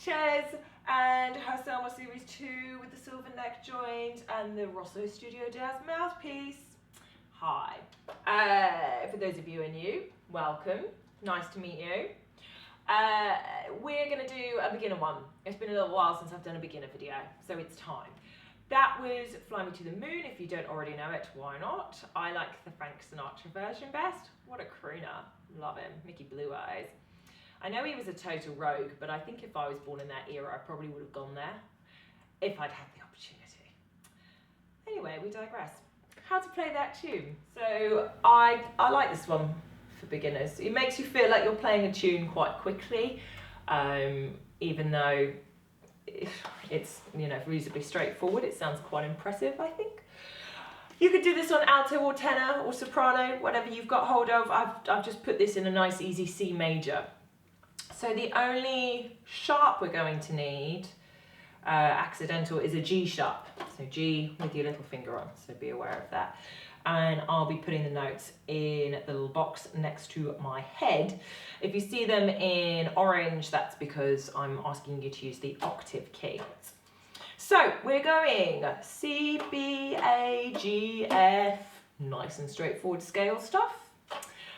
Chez and her Selma Series 2 with the silver neck joint and the Rosso Studio Jazz mouthpiece. Hi. For those of you who are new, welcome. Nice to meet you. We're going to do a beginner one. It's been a little while since I've done a beginner video, so it's time. That was Fly Me to the Moon. If you don't already know it, why not? I like the Frank Sinatra version best. What a crooner. Love him. Mickey Blue Eyes. I know he was a total rogue, but I think if I was born in that era, I probably would have gone there if I'd had the opportunity. Anyway, we digress. How to play that tune. So I like this one for beginners. It makes you feel like you're playing a tune quite quickly, even though it's, you know, reasonably straightforward. It sounds quite impressive, I think. You could do this on alto or tenor or soprano, whatever you've got hold of. I've just put this in a nice easy C major. So the only sharp we're going to need, accidental, is a G sharp. So G with your little finger on, so be aware of that. And I'll be putting the notes in the little box next to my head. If you see them in orange, that's because I'm asking you to use the octave key. So we're going C, B, A, G, F, nice and straightforward scale stuff.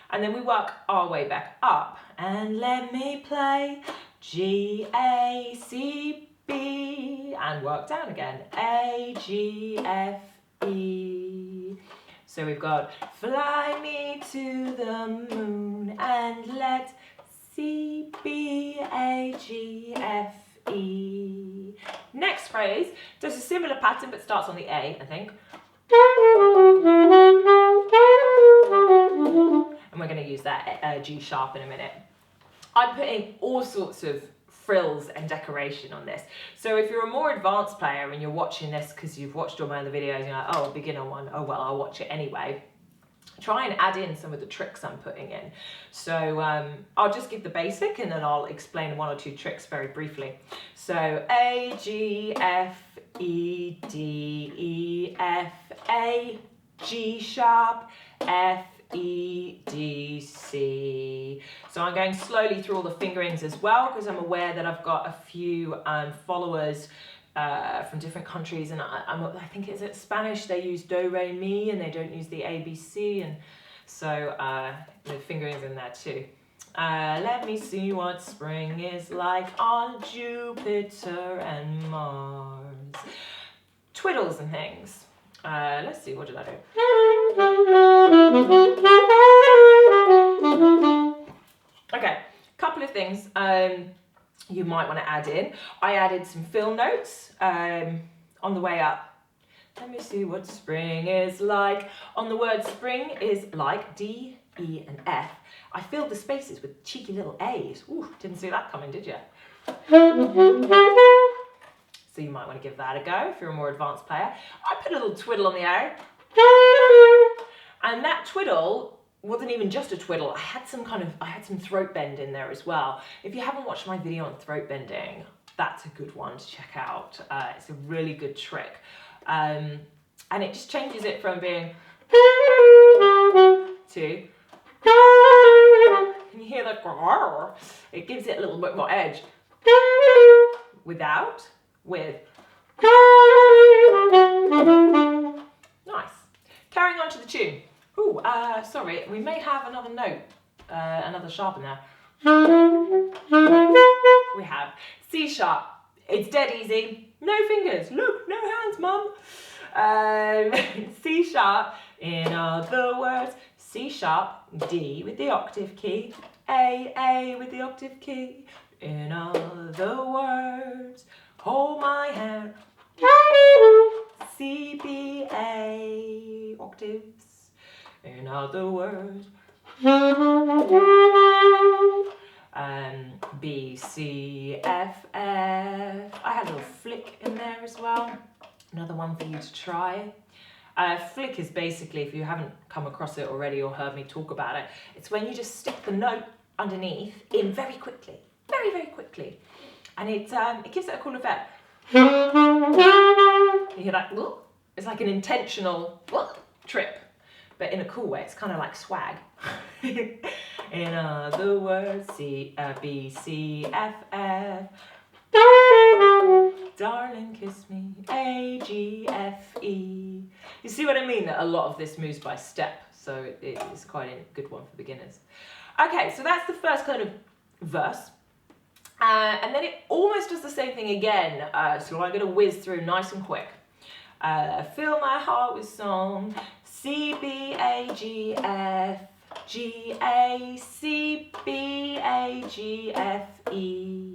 And then we work our way back up. And let me play G, A, C, B, and work down again. A, G, F, E. So we've got fly me to the moon and let C, B, A, G, F, E. Next phrase does a similar pattern but starts on the A, I think. And we're going to use that G sharp in a minute. I'm putting all sorts of frills and decoration on this. So if you're a more advanced player and you're watching this because you've watched all my other videos and you're like, oh, a beginner one, oh well, I'll watch it anyway. Try and add in some of the tricks I'm putting in. So I'll just give the basic and then I'll explain one or two tricks very briefly. So A, G, F, E, D, E, F, A, G sharp, F, E, D, C. So I'm going slowly through all the fingerings as well because I'm aware that I've got a few followers from different countries, and I think it's Spanish, they use do, re, mi, and they don't use the A, B, C, and so the fingerings in there too. Let me see what spring is like on Jupiter and Mars. Twiddles and things. Let's see, what did I do? Okay, couple of things you might want to add in. I added some fill notes on the way up. Let me see what spring is like. On the word spring is like, D, E, and F. I filled the spaces with cheeky little A's. Ooh, didn't see that coming, did you? So you might want to give that a go if you're a more advanced player. I put a little twiddle on the A. And that twiddle wasn't even just a twiddle. I had some throat bend in there as well. If you haven't watched my video on throat bending, that's a good one to check out. It's a really good trick. And it just changes it from being to, can you hear that? It gives it a little bit more edge. Without, with. Nice. Carrying on to the tune. Ooh, sorry, we may have another note, another sharp in there. We have C sharp. It's dead easy. No fingers. Look, no hands, mum. C sharp. In other words, C sharp, D with the octave key, A with the octave key. In other words, hold my hand. C, B, A, octaves. In other words, B, C, F, F. I had a little flick in there as well. Another one for you to try. Flick is basically, if you haven't come across it already or heard me talk about it, it's when you just stick the note underneath in very quickly, very, very quickly. And it gives it a cool effect. You hear that? It's like an intentional trip, but in a cool way. It's kind of like swag. In other words, C, B, C, F, F. Darling, kiss me, A, G, F, E. You see what I mean? That a lot of this moves by step, so it's quite a good one for beginners. Okay, so that's the first kind of verse. And then it almost does the same thing again, so I'm going to whiz through nice and quick. Fill my heart with song, C, B, A, G, F, G, A, C, B, A, G, F, E.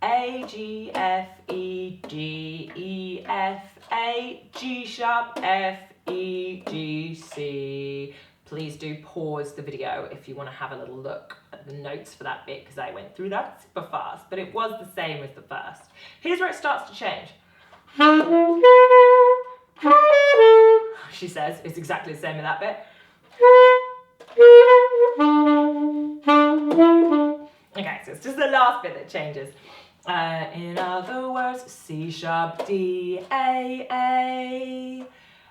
A, G, F, E, G, E, F, A, G sharp, F, E, G, C. Please do pause the video if you want to have a little look at the notes for that bit, because I went through that super fast, but it was the same as the first. Here's where it starts to change. She says it's exactly the same in that bit. Okay, so it's just the last bit that changes. In other words, C sharp, D, A,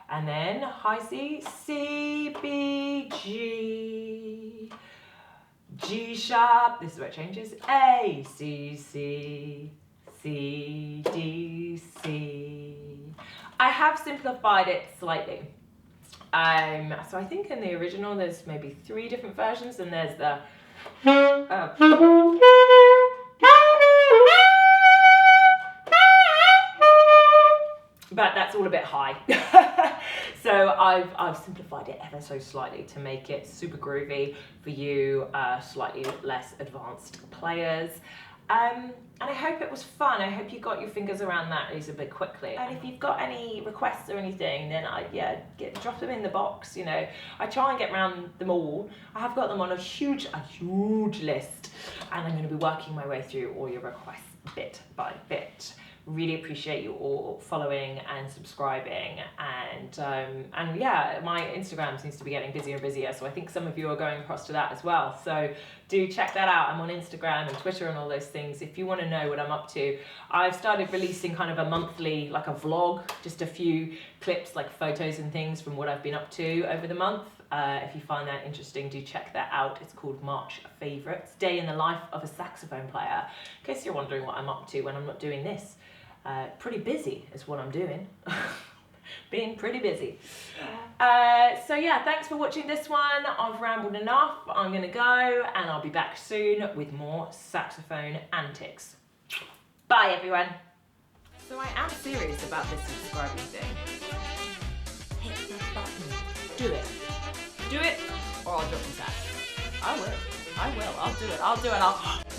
and then high C, C, B, G, G sharp, this is where it changes, A, C, C, C, D, C. I have simplified it slightly. So I think in the original there's maybe 3 different versions, and there's the but that's all a bit high. So I've simplified it ever so slightly to make it super groovy for you slightly less advanced players. And I hope it was fun. I hope you got your fingers around that reasonably quickly. And if you've got any requests or anything, then drop them in the box. You know, I try and get around them all. I have got them on a huge list, and I'm going to be working my way through all your requests bit by bit. Really appreciate you all following and subscribing, and yeah, my Instagram seems to be getting busier and busier, so I think some of you are going across to that as well, so do check that out. I'm on Instagram and Twitter and all those things if you want to know what I'm up to. I've started releasing kind of a monthly, like a vlog, just a few clips, like photos and things from what I've been up to over the month. If you find that interesting, do check that out. It's called March Favourites, Day in the Life of a Saxophone Player, in case you're wondering what I'm up to when I'm not doing this. Pretty busy is what I'm doing. Being pretty busy. So yeah, thanks for watching this one. I've rambled enough. I'm going to go, and I'll be back soon with more saxophone antics. Bye everyone. So I am serious about this subscribing thing. Hit that button. Do it. Do it, or I'll drop the sax. I will. I'll do it.